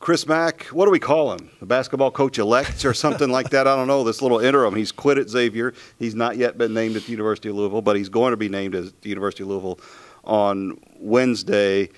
Chris Mack, what do we call him? The basketball coach-elect or something like that? I don't know, this little interim. He's quit at Xavier. He's not yet been named at the University of Louisville, but he's going to be named at the University of Louisville on Wednesday.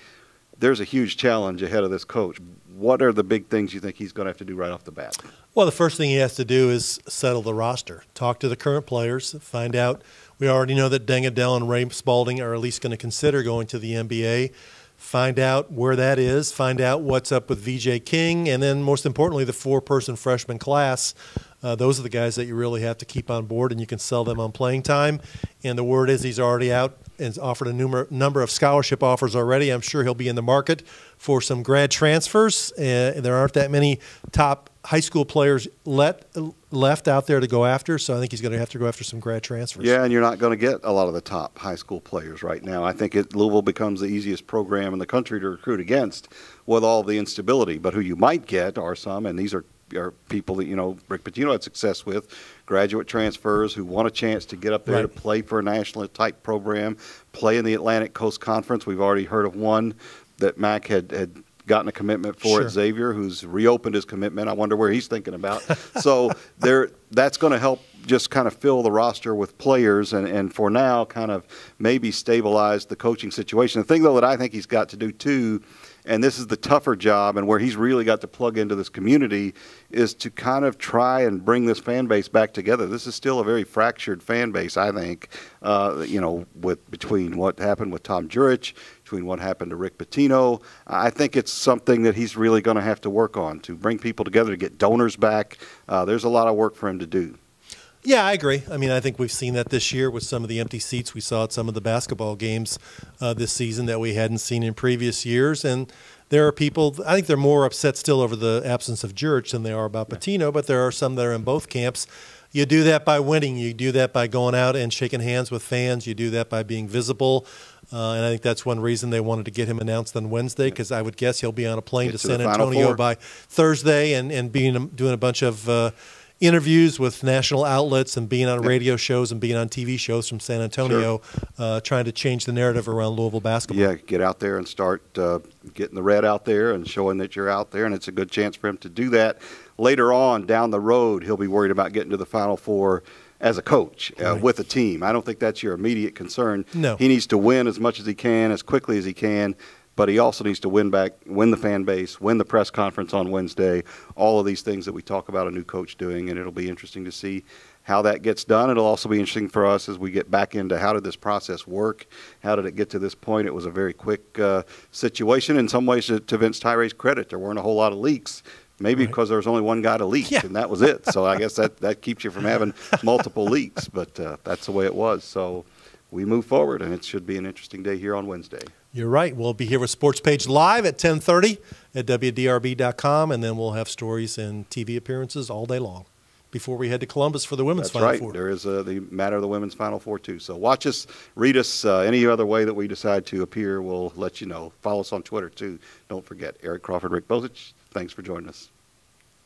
There's a huge challenge ahead of this coach. What are the big things you think he's going to have to do right off the bat? Well, the first thing he has to do is settle the roster. Talk to the current players, find out. We already know that Dengadell and Ray Spalding are at least going to consider going to the NBA. Find out where that is, find out what's up with VJ King, and then most importantly, the four-person freshman class. Those are the guys that you really have to keep on board, and you can sell them on playing time. And the word is he's already out and offered a number of scholarship offers already. I'm sure he'll be in the market for some grad transfers. There aren't that many top high school players left out there to go after, so I think he's going to have to go after some grad transfers. Yeah, and you're not going to get a lot of the top high school players right now. I think Louisville becomes the easiest program in the country to recruit against with all the instability. But who you might get are some, and these are people that, Rick Pitino had success with, graduate transfers who want a chance to get up there to play for a national-type program, play in the Atlantic Coast Conference. We've already heard of one that Mack had gotten a commitment for at Xavier, who's reopened his commitment. I wonder where he's thinking about. So that's going to help just kind of fill the roster with players and for now kind of maybe stabilize the coaching situation. The thing, though, that I think he's got to do, too, and this is the tougher job and where he's really got to plug into this community, is to kind of try and bring this fan base back together. This is still a very fractured fan base, I think, between what happened with Tom Jurich, between what happened to Rick Pitino. I think it's something that he's really going to have to work on, to bring people together, to get donors back. There's a lot of work for him to do. Yeah, I agree. I mean, I think we've seen that this year with some of the empty seats we saw at some of the basketball games this season that we hadn't seen in previous years. And there are people, I think they're more upset still over the absence of Jurich than they are about Pitino, but there are some that are in both camps. You do that by winning. You do that by going out and shaking hands with fans. You do that by being visible. And I think that's one reason they wanted to get him announced on Wednesday, because I would guess he'll be on a plane to San Antonio by Thursday and doing a bunch of interviews with national outlets and being on radio shows and being on TV shows from San Antonio, trying to change the narrative around Louisville basketball. Yeah, get out there and start getting the red out there and showing that you're out there, and it's a good chance for him to do that. Later on, down the road, he'll be worried about getting to the Final Four as a coach with a team. I don't think that's your immediate concern. No. He needs to win as much as he can, as quickly as he can, but he also needs to win the fan base, win the press conference on Wednesday, all of these things that we talk about a new coach doing, and it'll be interesting to see how that gets done. It'll also be interesting for us as we get back into how did this process work, how did it get to this point. It was a very quick situation. In some ways, to Vince Tyree's credit, there weren't a whole lot of leaks. Maybe because there was only one guy to leak, and that was it. So I guess that keeps you from having multiple leaks, but that's the way it was. So we move forward, and it should be an interesting day here on Wednesday. You're right. We'll be here with Sports Page Live at 10:30 at WDRB.com, and then we'll have stories and TV appearances all day long before we head to Columbus for the Women's Final Four. There is the matter of the Women's Final Four, too. So watch us, read us, any other way that we decide to appear, we'll let you know. Follow us on Twitter, too. Don't forget, Eric Crawford, Rick Bozich. Thanks for joining us.